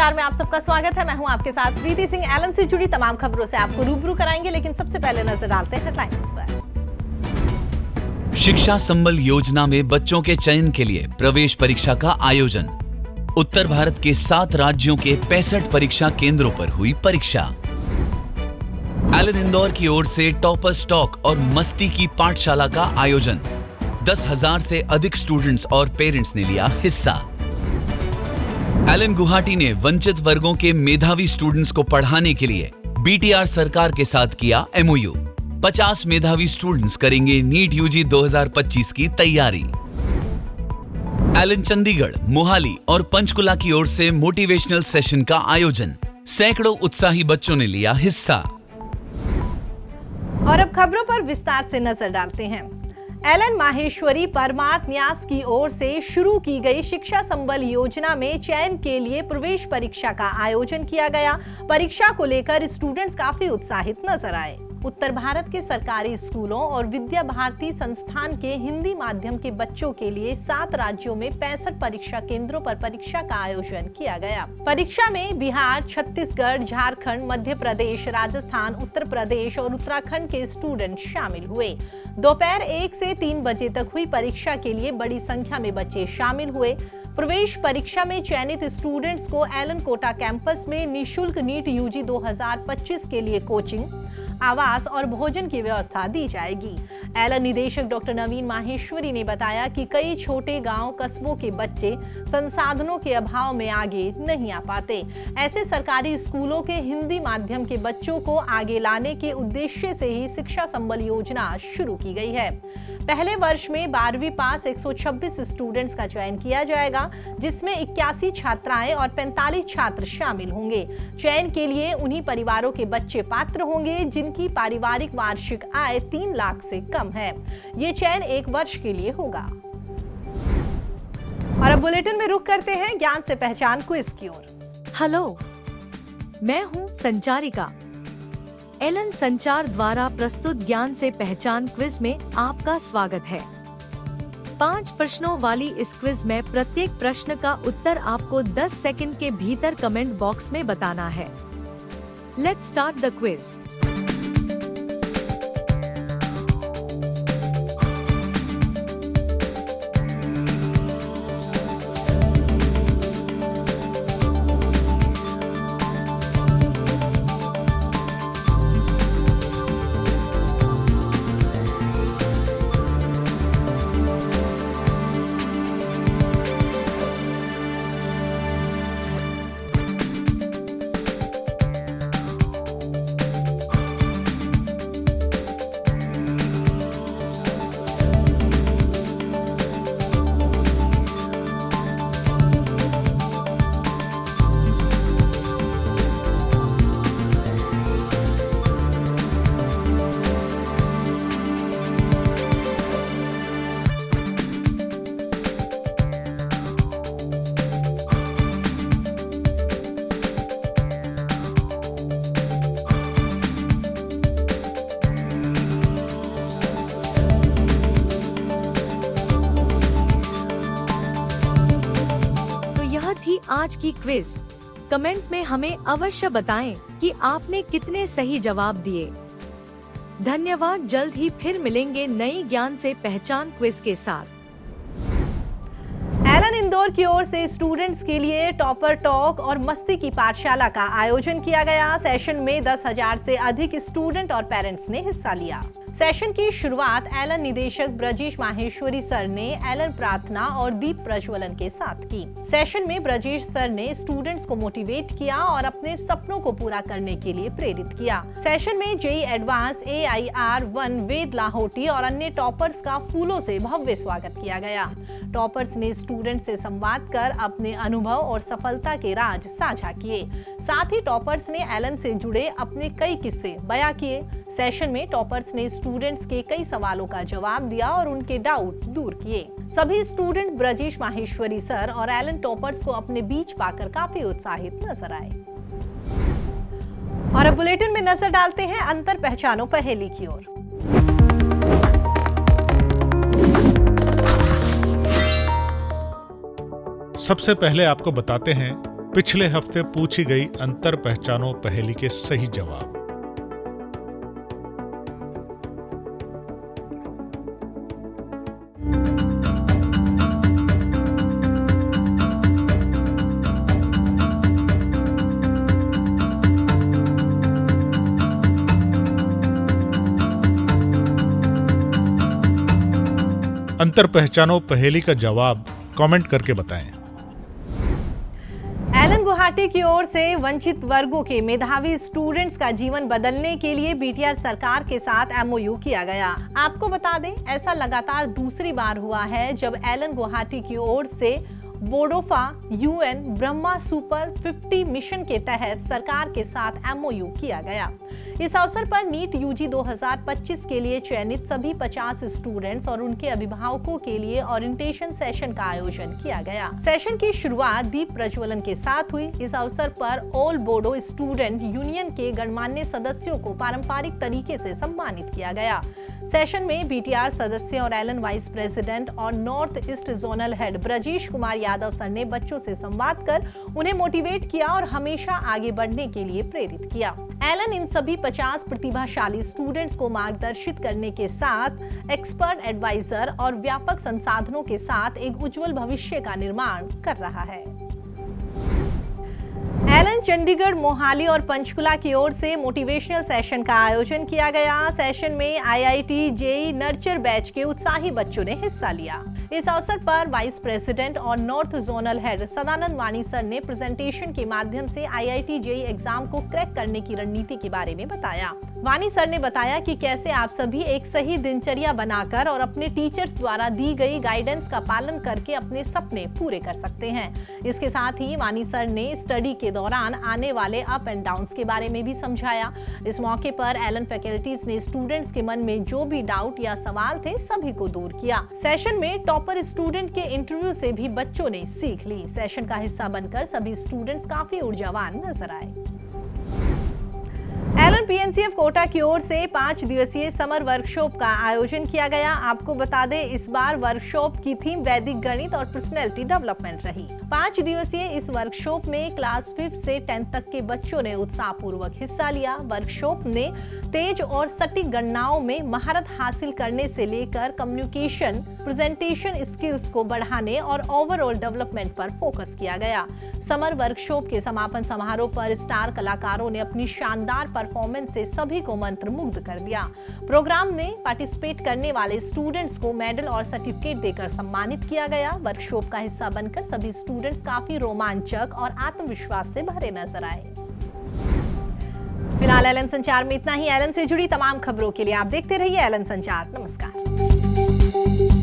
समाचार में आप सबका स्वागत है। मैं हूं आपके साथ प्रीति सिंह। एलन से जुड़ी तमाम खबरों से आपको रूबरू कराएंगे, लेकिन सबसे पहले नजर डालते हैं हेडलाइंस पर। शिक्षा संबल योजना में बच्चों के चयन के लिए प्रवेश परीक्षा का आयोजन। उत्तर भारत के 7 राज्यों के 65 परीक्षा केंद्रों पर हुई परीक्षा। एलन इंदौर की ओर से टॉपर्स टॉक और मस्ती की पाठशाला का आयोजन। 10,000 से अधिक स्टूडेंट्स और पेरेंट्स ने लिया हिस्सा। एलन गुवाहाटी ने वंचित वर्गों के मेधावी स्टूडेंट्स को पढ़ाने के लिए बीटीआर सरकार के साथ किया एमओयू। 50 मेधावी स्टूडेंट्स करेंगे नीट यूजी 2025 की तैयारी। एलन चंडीगढ़, मोहाली और पंचकुला की ओर से मोटिवेशनल सेशन का आयोजन। सैकड़ों उत्साही बच्चों ने लिया हिस्सा। और अब खबरों पर विस्तार से नजर डालते हैं। एलन माहेश्वरी परमार्थ न्यास की ओर से शुरू की गई शिक्षा संबल योजना में चयन के लिए प्रवेश परीक्षा का आयोजन किया गया। परीक्षा को लेकर स्टूडेंट्स काफी उत्साहित नजर आए। उत्तर भारत के सरकारी स्कूलों और विद्या भारती संस्थान के हिंदी माध्यम के बच्चों के लिए 7 राज्यों में 65 परीक्षा केंद्रों पर परीक्षा का आयोजन किया गया। परीक्षा में बिहार, छत्तीसगढ़, झारखंड, मध्य प्रदेश, राजस्थान, उत्तर प्रदेश और उत्तराखंड के स्टूडेंट शामिल हुए। दोपहर 1 से 3 बजे तक हुई परीक्षा के लिए बड़ी संख्या में बच्चे शामिल हुए। प्रवेश परीक्षा में चयनित स्टूडेंट्स को एलन कोटा कैंपस में निशुल्क नीट यूजी 2025 के लिए कोचिंग, आवास और भोजन की व्यवस्था दी जाएगी। एलन निदेशक डॉक्टर नवीन माहेश्वरी ने बताया कि कई छोटे गांव कस्बों के बच्चे संसाधनों के अभाव में आगे नहीं आ पाते। ऐसे सरकारी स्कूलों के हिंदी माध्यम के बच्चों को आगे लाने के उद्देश्य से ही शिक्षा संबल योजना शुरू की गई है। पहले वर्ष में 12वीं पास 126 स्टूडेंट्स का चयन किया जाएगा, जिसमें 81 छात्राएं और 45 छात्र शामिल होंगे। चयन के लिए उन्हीं परिवारों के बच्चे पात्र होंगे जिनकी पारिवारिक वार्षिक आय 3 लाख से कम है। ये चयन 1 वर्ष के लिए होगा। और अब बुलेटिन में रुक करते हैं ज्ञान से पहचान क्विज की ओर। हेलो, मैं हूँ संचारिका। एलन संचार द्वारा प्रस्तुत ज्ञान से पहचान क्विज में आपका स्वागत है। 5 प्रश्नों वाली इस क्विज में प्रत्येक प्रश्न का उत्तर आपको 10 सेकंड के भीतर कमेंट बॉक्स में बताना है। Let's start the quiz. आज की क्विज। कमेंट्स में हमें अवश्य बताएं कि आपने कितने सही जवाब दिए। धन्यवाद। जल्द ही फिर मिलेंगे नई ज्ञान से पहचान क्विज के साथ। एलन इंदौर की ओर से स्टूडेंट्स के लिए टॉपर टॉक और मस्ती की पाठशाला का आयोजन किया गया। सेशन में 10,000 से अधिक स्टूडेंट और पेरेंट्स ने हिस्सा लिया। सेशन की शुरुआत एलन निदेशक ब्रजेश माहेश्वरी सर ने एलन प्रार्थना और दीप प्रज्वलन के साथ की। सेशन में ब्रजेश सर ने स्टूडेंट्स को मोटिवेट किया और अपने सपनों को पूरा करने के लिए प्रेरित किया। सेशन में जेई एडवांस, AIR-1 वेद लाहौटी और अन्य टॉपर्स का फूलों से भव्य स्वागत किया गया। टॉपर्स ने स्टूडेंट से संवाद कर अपने अनुभव और सफलता के राज साझा किए। साथ ही टॉपर्स ने एलन से जुड़े अपने कई किस्से बयां किए। सेशन में टॉपर्स ने स्टूडेंट्स के कई सवालों का जवाब दिया और उनके डाउट दूर किए। सभी स्टूडेंट ब्रजेश माहेश्वरी सर और एलन टॉपर्स को अपने बीच पाकर काफी उत्साहित नजर आए। और अब बुलेटिन में नजर डालते हैं अंतर पहचानो पहेली की ओर। सबसे पहले आपको बताते हैं पिछले हफ्ते पूछी गई अंतर पहचानो पहेली के सही जवाब। अंतर पहचानो पहेली का जवाब कमेंट करके बताएं। एलन गुवाहाटी की ओर से वंचित वर्गों के मेधावी स्टूडेंट्स का जीवन बदलने के लिए बीटीआर सरकार के साथ एमओयू किया गया। आपको बता दें, ऐसा लगातार दूसरी बार हुआ है जब एलन गुवाहाटी की ओर से Bodofa UN Brahma super 50 mission के तहत सरकार के साथ एमओयू किया गया। इस अवसर पर नीट यूजी 2025 के लिए चयनित सभी 50 स्टूडेंट्स और उनके अभिभावकों के लिए ओरिएंटेशन सेशन का आयोजन किया गया। सेशन की शुरुआत दीप प्रज्वलन के साथ हुई। इस अवसर पर ऑल बोडो स्टूडेंट यूनियन के गणमान्य सदस्यों को पारंपरिक तरीके से सम्मानित किया गया। सेशन में बीटीआर सदस्य और एलन वाइस प्रेसिडेंट और north east zonal head Brajesh Kumar Yadav sir ने बच्चों से संवाद कर उन्हें मोटिवेट किया और हमेशा आगे बढ़ने के लिए प्रेरित किया। एलन इन सभी 50 प्रतिभाशाली स्टूडेंट्स को मार्गदर्शित करने के साथ एक्सपर्ट एडवाइजर और व्यापक संसाधनों के साथ एक उज्जवल भविष्य का निर्माण कर रहा है। एलन चंडीगढ़, मोहाली और पंचकुला की ओर से मोटिवेशनल सेशन का आयोजन किया गया। सेशन में आईआईटी जेईई नर्चर बैच के उत्साही बच्चों ने हिस्सा लिया। इस अवसर पर वाइस प्रेसिडेंट और नॉर्थ जोनल हेड सदानंद वाणी सर ने प्रेजेंटेशन के माध्यम से आईआईटी जेईई एग्जाम को क्रैक करने की रणनीति के बारे में बताया। वाणी सर ने बताया कि कैसे आप सभी एक सही दिनचर्या बनाकर और अपने टीचर्स द्वारा दी गई गाइडेंस का पालन करके अपने सपने पूरे कर सकते हैं। इसके साथ ही वाणी सर ने स्टडी के दौरान आने वाले अप एंड डाउन्स के बारे में भी समझाया। इस मौके पर एलन फैकल्टीज ने स्टूडेंट्स के मन में जो भी डाउट या सवाल थे सभी को दूर किया। सेशन में टॉपर स्टूडेंट के इंटरव्यू से भी बच्चों ने सीख ली। सेशन का हिस्सा बनकर सभी स्टूडेंट्स काफी ऊर्जावान नजर आए। एलन पीएनसीएफ कोटा की ओर से 5 दिवसीय समर वर्कशॉप का आयोजन किया गया। आपको बता दें, इस बार वर्कशॉप की थीम वैदिक गणित और पर्सनैलिटी डेवलपमेंट रही। 5 दिवसीय इस वर्कशॉप में क्लास 5 से 10 तक के बच्चों ने उत्साहपूर्वक हिस्सा लिया। वर्कशॉप ने तेज और सटीक गणनाओं में महारत हासिल करने से लेकर कम्युनिकेशन, प्रेजेंटेशन स्किल्स को बढ़ाने और ओवरऑल डेवलपमेंट पर फोकस किया गया। समर वर्कशॉप के समापन समारोह पर स्टार कलाकारों ने अपनी शानदार परफॉर्मेंस से सभी को मंत्रमुग्ध कर दिया। प्रोग्राम में पार्टिसिपेट करने वाले स्टूडेंट्स को मेडल और सर्टिफिकेट देकर सम्मानित किया गया। वर्कशॉप का हिस्सा बनकर सभी स्टूडेंट्स काफी रोमांचक और आत्मविश्वास से भरे नजर आए। फिलहाल एलन संचार में इतना ही। एलन से जुड़ी तमाम खबरों के लिए आप देखते रहिए एलन संचार। नमस्कार।